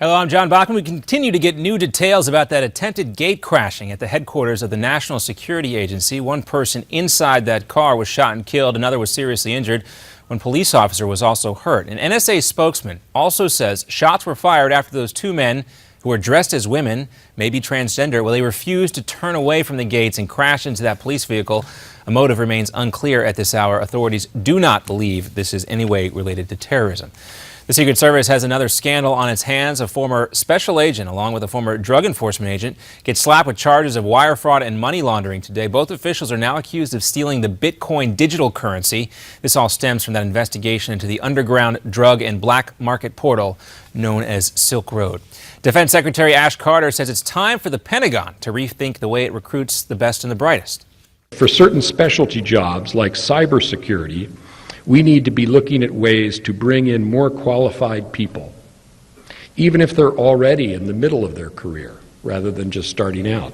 Hello, I'm John Bachman. We continue to get new details about that attempted gate crashing at the headquarters of the National Security Agency. One person inside that car was shot and killed. Another was seriously injured. One police officer was also hurt. An NSA spokesman also says shots were fired after those two men who were dressed as women, maybe transgender, they refused to turn away from the gates and crash into that police vehicle. A motive remains unclear at this hour. Authorities do not believe this is any way related to terrorism. The Secret Service has another scandal on its hands. A former special agent, along with a former drug enforcement agent, gets slapped with charges of wire fraud and money laundering today. Both officials are now accused of stealing the Bitcoin digital currency. This all stems from that investigation into the underground drug and black market portal known as Silk Road. Defense Secretary Ash Carter says it's time for the Pentagon to rethink the way it recruits the best and the brightest. For certain specialty jobs like cybersecurity, we need to be looking at ways to bring in more qualified people, even if they're already in the middle of their career, rather than just starting out.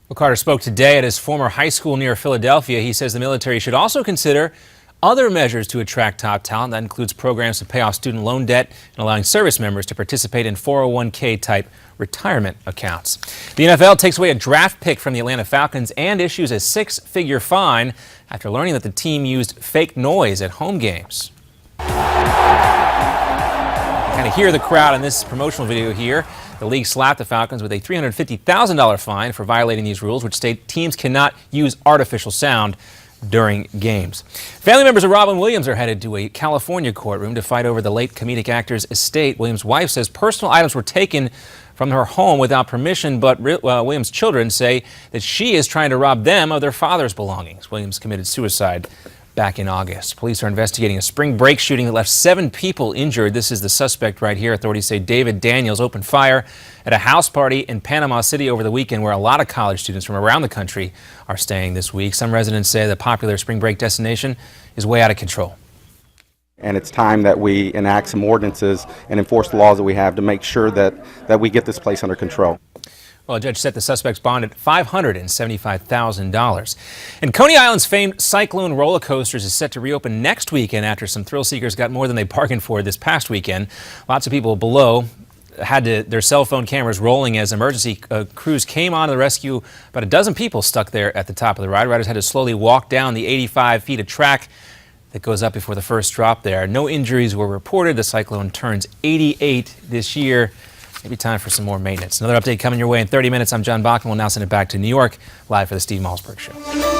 Well, Carter spoke today at his former high school near Philadelphia. He says the military should also consider other measures to attract top talent. That includes programs to pay off student loan debt and allowing service members to participate in 401k type retirement accounts. The NFL takes away a draft pick from the Atlanta Falcons and issues a six-figure fine after learning that the team used fake noise at home games. Kind of hear the crowd in this promotional video here. The league slapped the Falcons with a $350,000 fine for violating these rules, which state teams cannot use artificial sound during games. Family members of Robin Williams are headed to a California courtroom to fight over the late comedic actor's estate. Williams' wife says personal items were taken from her home without permission, but Williams' children say that she is trying to rob them of their father's belongings. Williams committed suicide back in August. Police are investigating a spring break shooting that left 7 people injured. This is the suspect right here. Authorities say David Daniels opened fire at a house party in Panama City over the weekend, where a lot of college students from around the country are staying this week. Some residents say the popular spring break destination is way out of control. And it's time that we enact some ordinances and enforce the laws that we have to make sure that we get this place under control. Well, a judge set the suspect's bond at $575,000. And Coney Island's famed Cyclone roller coasters is set to reopen next weekend after some thrill seekers got more than they bargained for this past weekend. Lots of people below had their cell phone cameras rolling as emergency crews came on to the rescue. About a dozen people stuck there at the top of the ride. Riders had to slowly walk down the 85 feet of track that goes up before the first drop there. No injuries were reported. The Cyclone turns 88 this year. Maybe time for some more maintenance. Another update coming your way in 30 minutes. I'm John Bachman. We'll now send it back to New York, live for the Steve Malzberg Show.